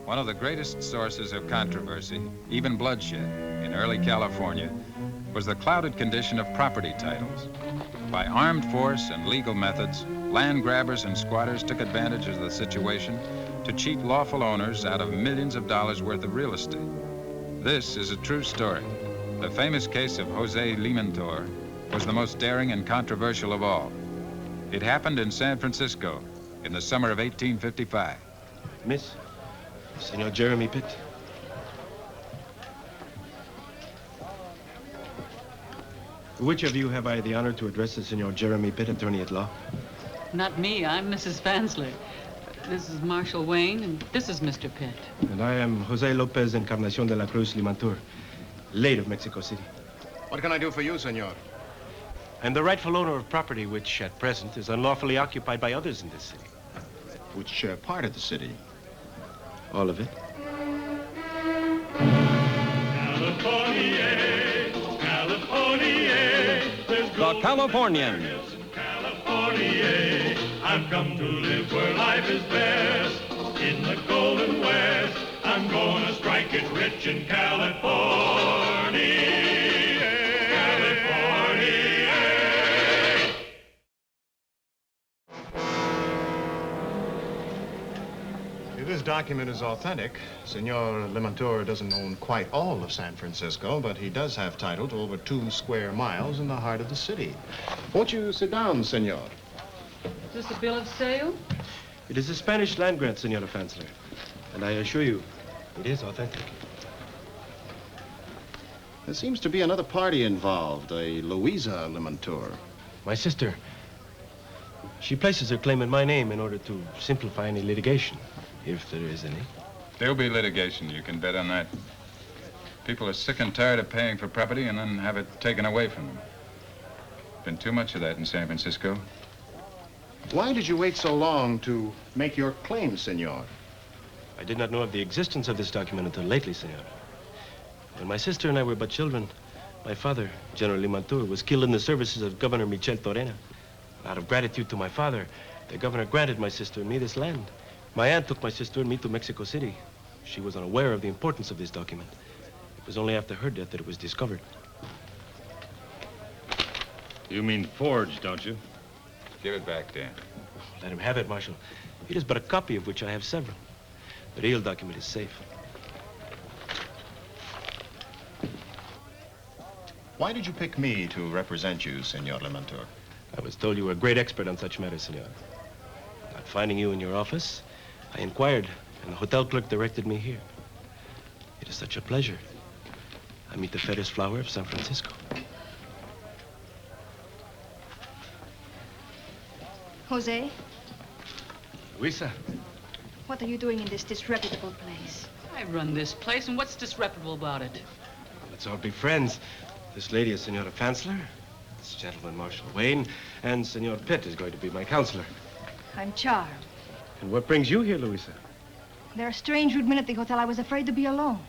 One of the greatest sources of controversy, even bloodshed, in early California was the clouded condition of property titles. By armed force and legal methods, land grabbers and squatters took advantage of the situation to cheat lawful owners out of millions of dollars worth of real estate. This is a true story. The famous case of Jose Limantour was the most daring and controversial of all. It happened in San Francisco in the summer of 1855. Miss, Senor Jeremy Pitt. Which of you have I the honor to address as Senor Jeremy Pitt, attorney at law? Not me. I'm Mrs. Fansler. This is Marshal Wayne, and this is Mr. Pitt. And I am Jose Lopez Encarnacion de la Cruz Limantour, late of Mexico City. What can I do for you, senor? I'm the rightful owner of property which, at present, is unlawfully occupied by others in this city. Which part of the city? All of it. The Californians. California, I've come to live where life is best. In the Golden West, I'm gonna strike it rich in California. If this document is authentic, Senor Limantour doesn't own quite all of San Francisco, but he does have title to over 2 square miles in the heart of the city. Won't you sit down, senor? Is this a bill of sale? It is a Spanish land grant, Senora Fansler. And I assure you, it is authentic. There seems to be another party involved, a Louisa Limantour. My sister. She places her claim in my name in order to simplify any litigation, if there is any. There'll be litigation, you can bet on that. People are sick and tired of paying for property and then have it taken away from them. Been too much of that in San Francisco. Why did you wait so long to make your claim, senor? I did not know of the existence of this document until lately, senor. When my sister and I were but children, my father, General Limantour, was killed in the services of Governor Michel Torena. Out of gratitude to my father, the governor granted my sister and me this land. My aunt took my sister and me to Mexico City. She was unaware of the importance of this document. It was only after her death that it was discovered. You mean forged, don't you? Give it back, Dan. Let him have it, Marshal. It is but a copy of which I have several. The real document is safe. Why did you pick me to represent you, Senor Limantour? I was told you were a great expert on such matters, senor. Not finding you in your office, I inquired, and the hotel clerk directed me here. It is such a pleasure. I meet the fairest flower of San Francisco. Jose, Luisa. what are you doing in this disreputable place? I run this place, and what's disreputable about it? Let's all be friends. This lady is Senora Fansler. This gentleman, Marshal Wayne. And Senor Pitt is going to be my counselor. I'm charmed. And what brings you here, Luisa? There are strange rude men at the hotel. I was afraid to be alone.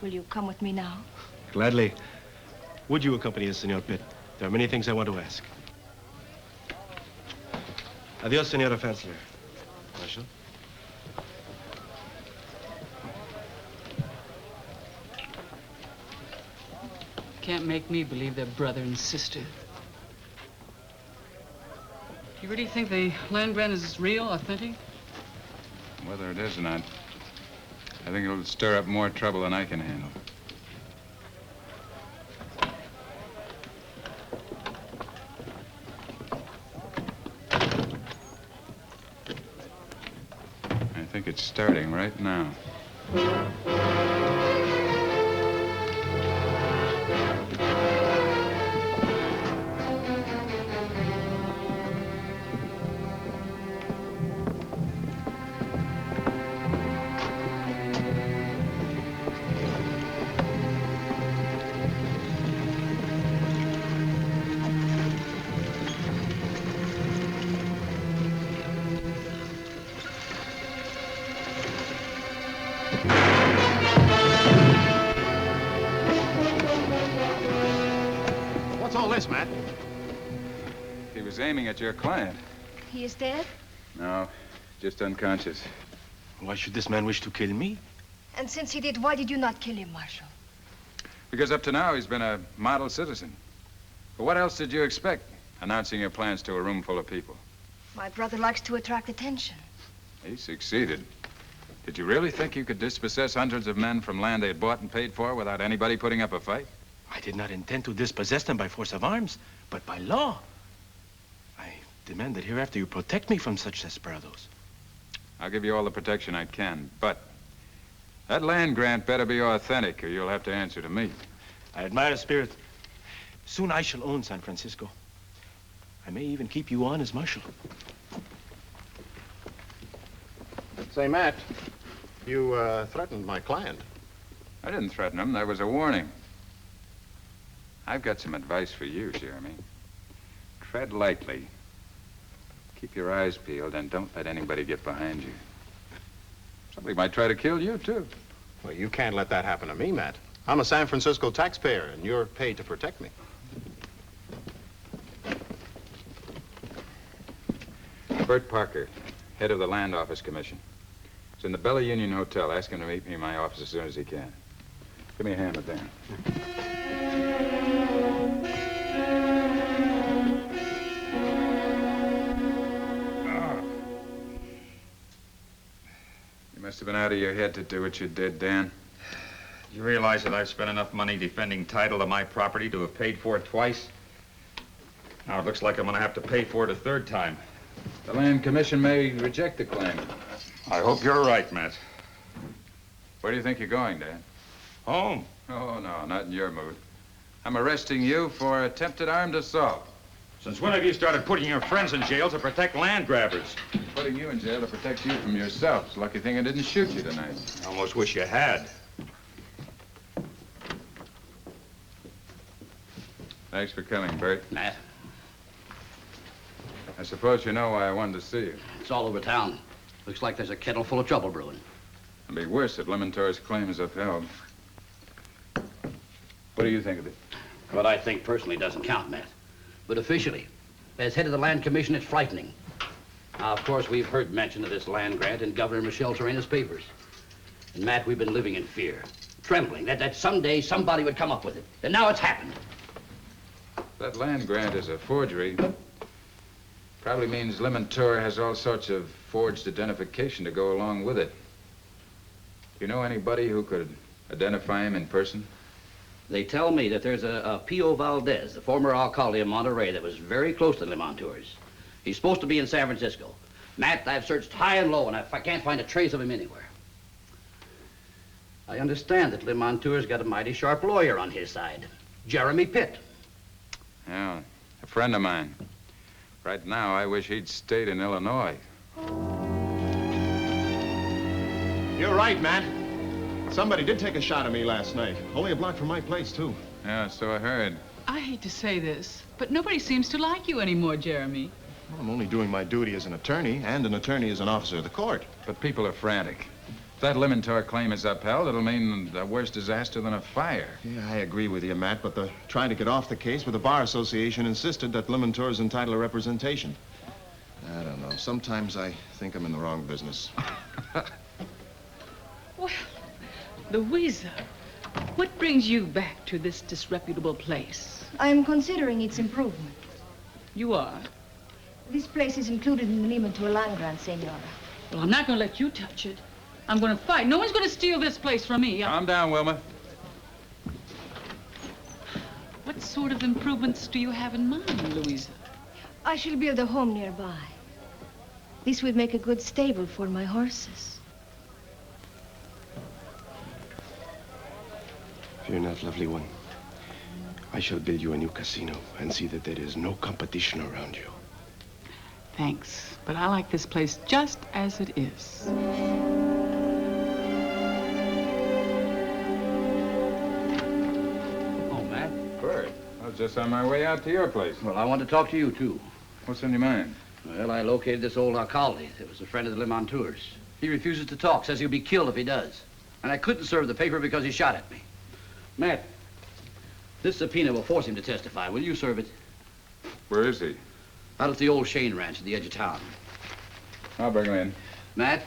Will you come with me now? Gladly. Would you accompany us, Senor Pitt? There are many things I want to ask. Adios, Senora Fansler. Marshal? Can't make me believe they're brother and sister. You really think the land grant is real, authentic? Whether it is or not, I think it'll stir up more trouble than I can handle. I think it's starting right now. What's all this, Matt? He was aiming at your client. He is dead? No, just unconscious. Why should this man wish to kill me? And since he did, why did you not kill him, Marshal? Because up to now, he's been a model citizen. But what else did you expect, announcing your plans to a room full of people? My brother likes to attract attention. He succeeded. Did you really think you could dispossess hundreds of men from land they had bought and paid for without anybody putting up a fight? I did not intend to dispossess them by force of arms, but by law. I demand that hereafter you protect me from such desperados. I'll give you all the protection I can, but that land grant better be authentic or you'll have to answer to me. I admire the spirit. Soon I shall own San Francisco. I may even keep you on as marshal. Say, Matt, you threatened my client. I didn't threaten him. That was a warning. I've got some advice for you, Jeremy. Tread lightly. Keep your eyes peeled and don't let anybody get behind you. Somebody might try to kill you, too. Well, you can't let that happen to me, Matt. I'm a San Francisco taxpayer, and you're paid to protect me. Bert Parker, head of the Land Office Commission. He's in the Bella Union Hotel. Ask him to meet me in my office as soon as he can. Give me a hand with that. You must have been out of your head to do what you did, Dan. You realize that I've spent enough money defending title to my property to have paid for it twice? Now it looks like I'm going to have to pay for it a third time. The Land Commission may reject the claim. I hope you're right, Matt. Where do you think you're going, Dan? Home. Oh, no, not in your mood. I'm arresting you for attempted armed assault. Since when have you started putting your friends in jail to protect land grabbers? Putting you in jail to protect you from yourself. It's a lucky thing I didn't shoot you tonight. I almost wish you had. Thanks for coming, Bert. Matt, I suppose you know why I wanted to see you. it's all over town. Looks like there's a kettle full of trouble brewing. It'd be worse if Limantour's claim is upheld. What do you think of it? What I think personally doesn't count, Matt. But officially, as head of the Land Commission, it's frightening. Now, of course, we've heard mention of this land grant in Governor Michel Torrena's papers. And, Matt, we've been living in fear, trembling that someday somebody would come up with it. And now it's happened. That land grant is a forgery. Probably means Limantour has all sorts of forged identification to go along with it. Do you know anybody who could identify him in person? They tell me that there's a P.O. Valdez, the former alcalde of Monterey, that was very close to the Limantours. He's supposed to be in San Francisco. Matt, I've searched high and low, and I can't find a trace of him anywhere. I understand that Limantour's got a mighty sharp lawyer on his side, Jeremy Pitt. Yeah, a friend of mine. Right now, I wish he'd stayed in Illinois. You're right, Matt. Somebody did take a shot at me last night. Only a block from my place, too. Yeah, so I heard. I hate to say this, but nobody seems to like you anymore, Jeremy. Well, I'm only doing my duty as an attorney, and an attorney is an officer of the court. But people are frantic. If that Limantour claim is upheld, it'll mean a worse disaster than a fire. Yeah, I agree with you, Matt, but trying to get off the case with the Bar Association insisted that Limantour is entitled to representation. I don't know. Sometimes I think I'm in the wrong business. Well, Louisa, what brings you back to this disreputable place? I'm considering its improvement. You are? This place is included in the Limantour land grant, Senora. Well, I'm not going to let you touch it. I'm going to fight. No one's going to steal this place from me. Calm down, Wilma. What sort of improvements do you have in mind, Louisa? I shall build a home nearby. This would make a good stable for my horses. Fear not, lovely one. I shall build you a new casino and see that there is no competition around you. Thanks, but I like this place just as it is. Oh, Matt. Bert, I was just on my way out to your place. Well, I want to talk to you, too. What's on your mind? Well, I located this old alcalde that was a friend of the Limantours. He refuses to talk, says he'll be killed if he does. And I couldn't serve the paper because he shot at me. Matt, this subpoena will force him to testify. Will you serve it? Where is he? Out at the old Shane Ranch at the edge of town. I'll bring him in. Matt,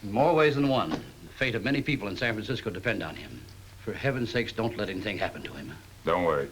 In more ways than one, the fate of many people in San Francisco depend on him. For heaven's sakes, don't let anything happen to him. Don't worry.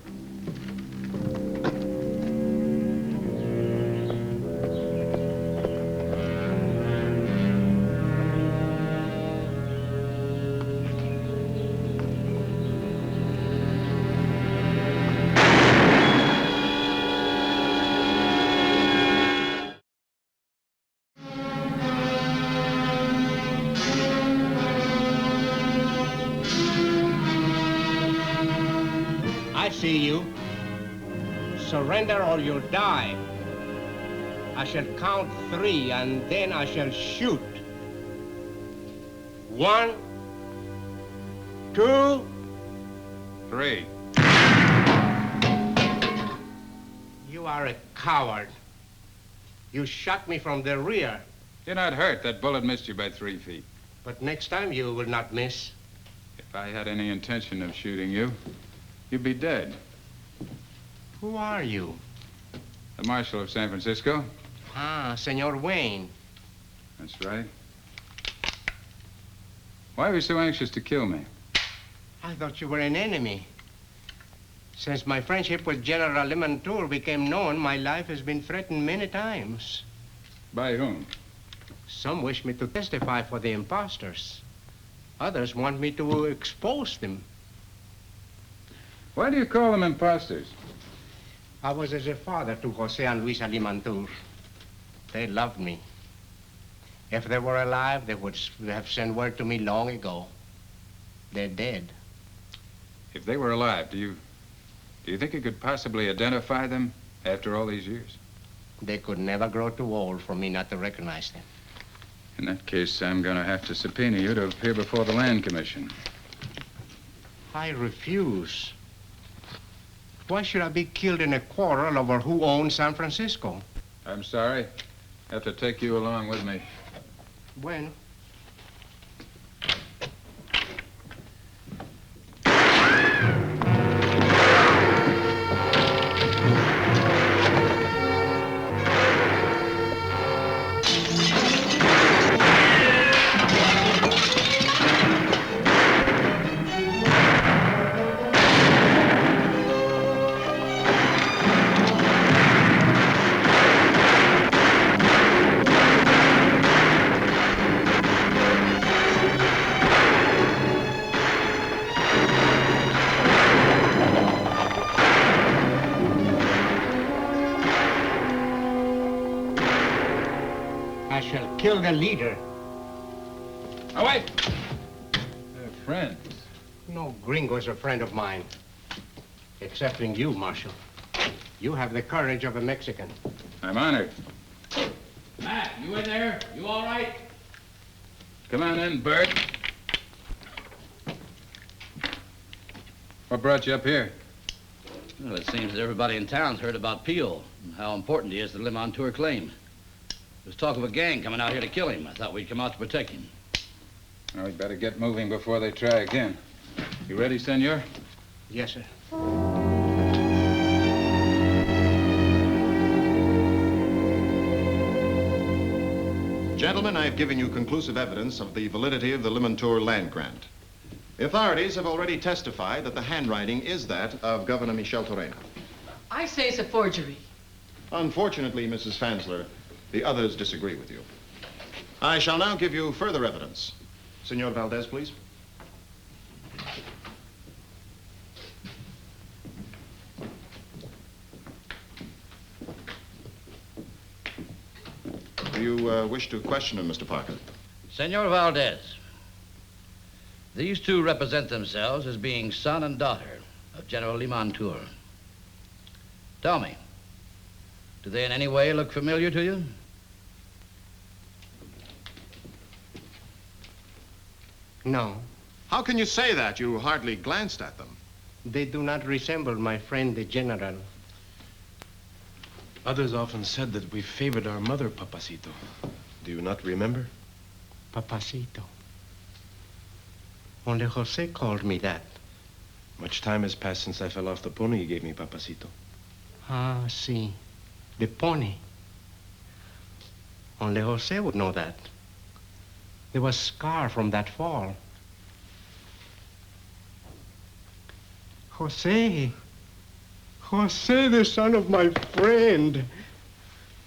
I see you. Surrender or you'll die. I shall count 3 and then I shall shoot. 1, 2, 3. You are a coward. You shot me from the rear. You're not hurt. That bullet missed you by 3 feet. But next time you will not miss. If I had any intention of shooting you, you'd be dead. Who are you? The Marshal of San Francisco. Ah, Senor Wayne. That's right. Why were you so anxious to kill me? I thought you were an enemy. Since my friendship with General Limantour became known, my life has been threatened many times. By whom? Some wish me to testify for the imposters. Others want me to expose them. Why do you call them imposters? I was as a father to Jose and Luisa Limantour. They loved me. If they were alive, they would have sent word to me long ago. They're dead. If they were alive, do you think you could possibly identify them after all these years? They could never grow too old for me not to recognize them. In that case, I'm going to have to subpoena you to appear before the Land Commission. I refuse. Why should I be killed in a quarrel over who owns San Francisco? I'm sorry. I have to take you along with me. Bueno. I shall kill the leader. Oh, wait! They're friends. No gringo is a friend of mine. Excepting you, Marshal. You have the courage of a Mexican. I'm honored. Matt, you in there? You all right? Come on in, Bert. What brought you up here? Well, it seems that everybody in town's heard about Peel and how important he is to the Limantour claim. There's talk of a gang coming out here to kill him. I thought we'd come out to protect him. Well, we'd better get moving before they try again. You ready, senor? Yes, sir. Gentlemen, I've given you conclusive evidence of the validity of the Limantour land grant. The authorities have already testified that the handwriting is that of Governor Michel Torena. I say it's a forgery. Unfortunately, Mrs. Fansler, the others disagree with you. I shall now give you further evidence. Senor Valdez, please. Do you wish to question him, Mr. Parker? Senor Valdez, these two represent themselves as being son and daughter of General Limantour. Tell me, do they in any way look familiar to you? No. How can you say that? You hardly glanced at them. They do not resemble my friend, the General. Others often said that we favored our mother, Papacito. Do you not remember? Papacito. Only Jose called me that. Much time has passed since I fell off the pony you gave me, Papacito. Ah, see. The pony. Only Jose would know that. There was scar from that fall. Jose. Jose, the son of my friend.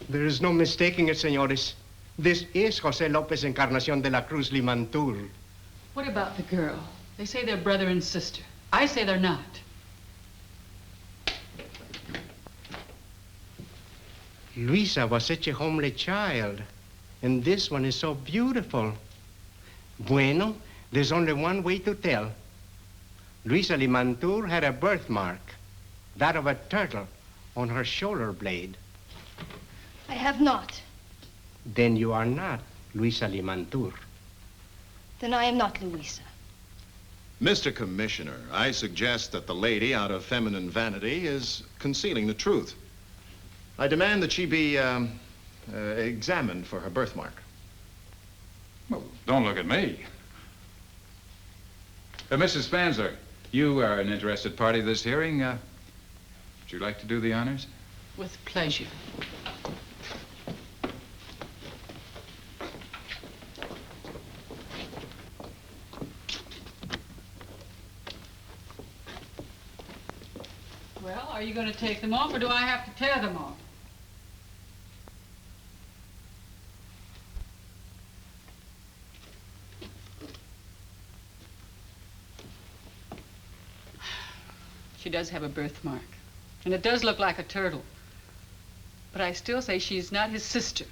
There is no mistaking it, senores. This is Jose Lopez Encarnacion de la Cruz Limantour. What about the girl? They say they're brother and sister. I say they're not. Luisa was such a homely child, and this one is so beautiful. Bueno, there's only one way to tell. Luisa Limantour had a birthmark, that of a turtle, on her shoulder blade. I have not. Then you are not Luisa Limantour. Then I am not Luisa. Mr. Commissioner, I suggest that the lady, out of feminine vanity, is concealing the truth. I demand that she be examined for her birthmark. Well, don't look at me. Mrs. Spansler, you are an interested party to this hearing. Would you like to do the honors? With pleasure. Well, are you going to take them off, or do I have to tear them off? She does have a birthmark, and it does look like a turtle. But I still say she's not his sister.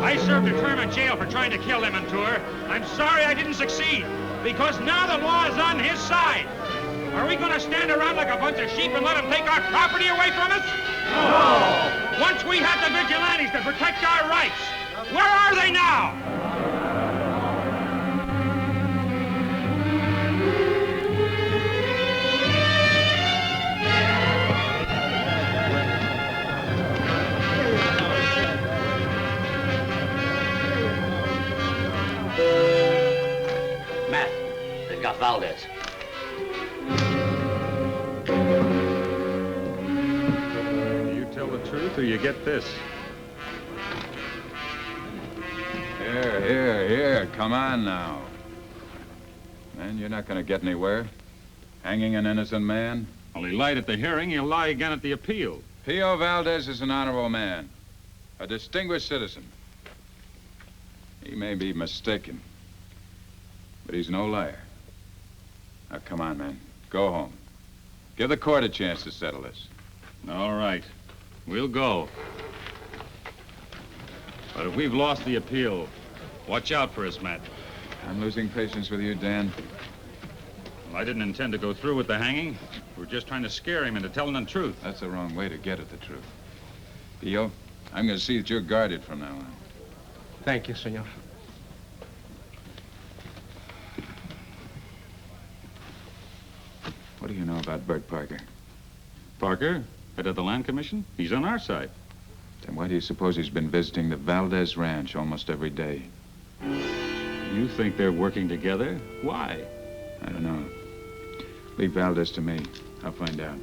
I served a term in jail for trying to kill Limantour. I'm sorry I didn't succeed, because now the law is on his side. Are we going to stand around like a bunch of sheep and let him take our property away from us? No! Once we had the vigilantes to protect our rights. Where are they now? Matt, they've got Valdez. You tell the truth or you get this. Here, come on now. Man, you're not going to get anywhere. Hanging an innocent man. Well, he lied at the hearing, he'll lie again at the appeal. P.O. Valdez is an honorable man, a distinguished citizen. He may be mistaken, but he's no liar. Now, come on, man. Go home. Give the court a chance to settle this. All right, we'll go. But if we've lost the appeal, watch out for us, Matt. I'm losing patience with you, Dan. Well, I didn't intend to go through with the hanging. We're just trying to scare him into telling the truth. That's the wrong way to get at the truth. P.O., I'm going to see that you're guarded from now on. Thank you, senor. What do you know about Bert Parker? Parker, head of the Land Commission? He's on our side. Then why do you suppose he's been visiting the Valdez Ranch almost every day? You think they're working together? Why? I don't know. Leave Valdez to me. I'll find out.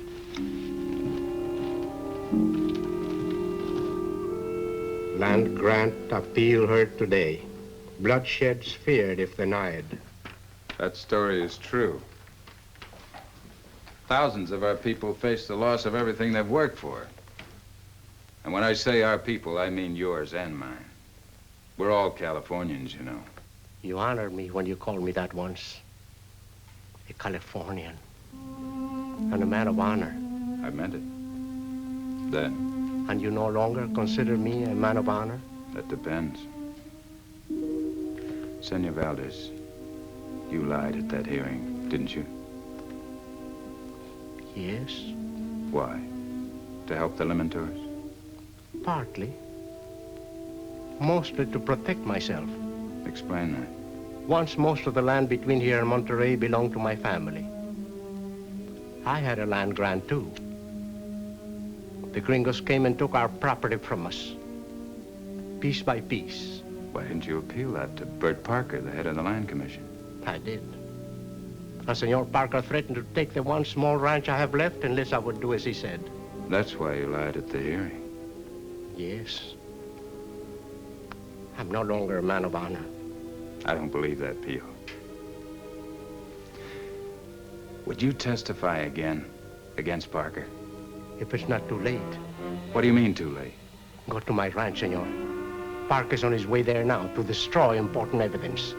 Land grant appeal heard today. Bloodshed's feared if denied. That story is true. Thousands of our people face the loss of everything they've worked for. And when I say our people, I mean yours and mine. We're all Californians, you know. You honored me when you called me that once. A Californian. And a man of honor. I meant it. Then. And you no longer consider me a man of honor? That depends. Senor Valdez, you lied at that hearing, didn't you? Yes. Why? To help the Limantours? Partly. Mostly to protect myself. Explain that. Once most of the land between here and Monterey belonged to my family. I had a land grant too. The gringos came and took our property from us. Piece by piece. Why didn't you appeal that to Bert Parker, the head of the Land Commission? I did. And Senor Parker threatened to take the one small ranch I have left unless I would do as he said. That's why you lied at the hearing. Yes. I'm no longer a man of honor. I don't believe that, Pio. Would you testify again against Parker? If it's not too late. What do you mean, too late? Go to my ranch, senor. Parker's on his way there now to destroy important evidence.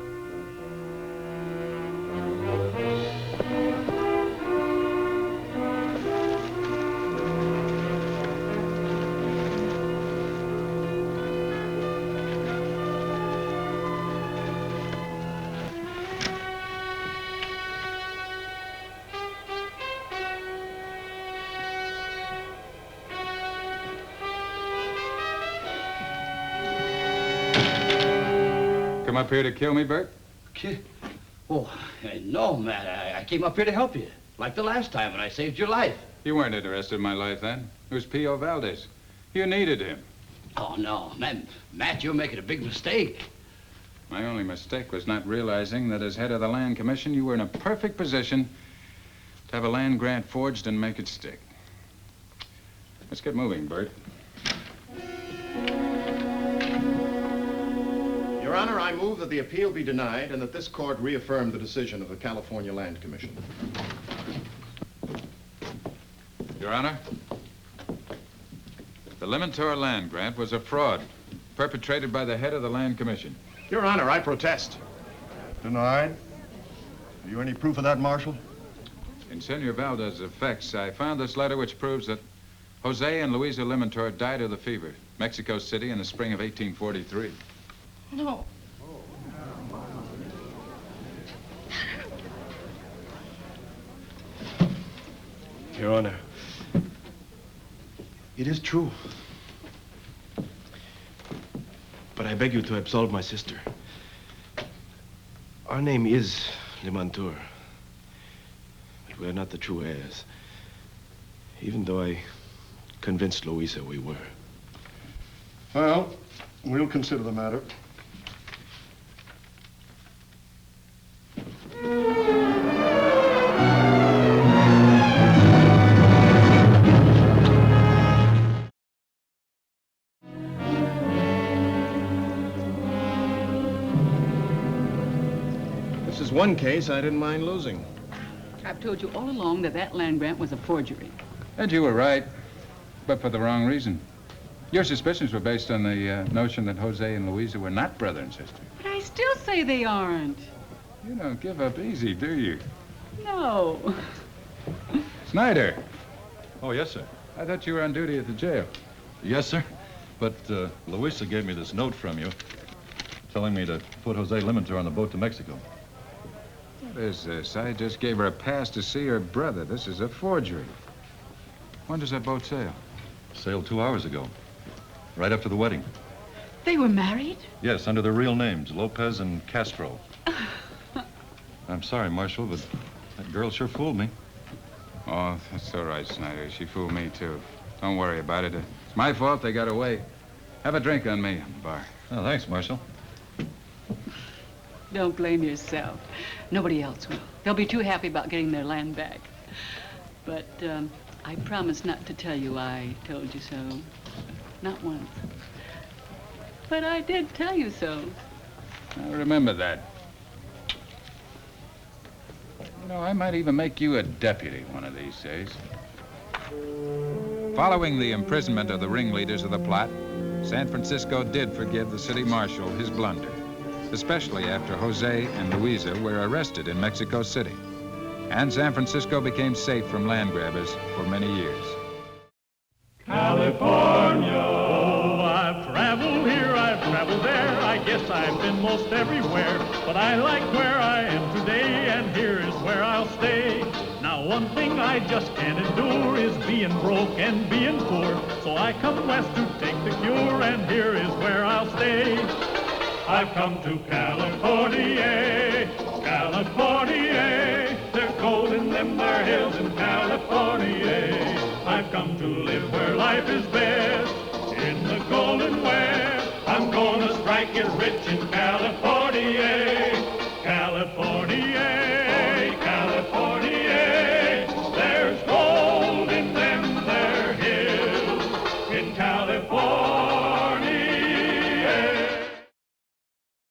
Come up here to kill me, Bert? Kid? Oh, no, Matt. I came up here to help you. Like the last time when I saved your life. You weren't interested in my life then. It was P.O. Valdez. You needed him. Oh, no. Matt, you're making a big mistake. My only mistake was not realizing that as head of the Land Commission, you were in a perfect position to have a land grant forged and make it stick. Let's get moving, Bert. Your Honor, I move that the appeal be denied and that this court reaffirm the decision of the California Land Commission. Your Honor, the Limantour land grant was a fraud perpetrated by the head of the Land Commission. Your Honor, I protest. Denied. Have you any proof of that, Marshal? In Senor Valdez's effects, I found this letter which proves that Jose and Luisa Limantour died of the fever, Mexico City, in the spring of 1843. No. Your Honor, it is true. But I beg you to absolve my sister. Our name is Limantour, but we're not the true heirs. Even though I convinced Luisa we were. Well, we'll consider the matter. This is one case I didn't mind losing. I've told you all along that that land grant was a forgery. And you were right, but for the wrong reason. Your suspicions were based on the notion that Jose and Luisa were not brother and sister. But I still say they aren't. You don't give up easy, do you? No. Snyder, Oh, yes, sir. I thought you were on duty at the jail. Yes, sir. But Luisa gave me this note from you telling me to put Jose Limantour on the boat to Mexico. What is this? I just gave her a pass to see her brother. This is a forgery. When does that boat sail? Sailed 2 hours ago, right after the wedding. They were married? Yes, under their real names, Lopez and Castro. I'm sorry, Marshal, but that girl sure fooled me. Oh, that's all right, Snyder. She fooled me, too. Don't worry about it. It's my fault they got away. Have a drink on me on the bar. Oh, thanks, Marshal. Don't blame yourself. Nobody else will. They'll be too happy about getting their land back. But I promise not to tell you I told you so. Not once. But I did tell you so. I remember that. You know, I might even make you a deputy one of these days. Following the imprisonment of the ringleaders of the plot, San Francisco did forgive the city marshal his blunder, especially after Jose and Luisa were arrested in Mexico City. And San Francisco became safe from land grabbers for many years. California. Oh, I've traveled here, I've traveled there. I guess I've been most everywhere. But I like where I am today, and here is where I'll stay. Now, one thing I just can't endure is being broke and being poor. So I come west to take the cure, and here is where I'll stay. I've come to California, California. There's gold in them there hills in California. I've come to live where life is best, in the golden west. I'm gonna strike it rich in California, California, California. There's gold in them there hills. Oh,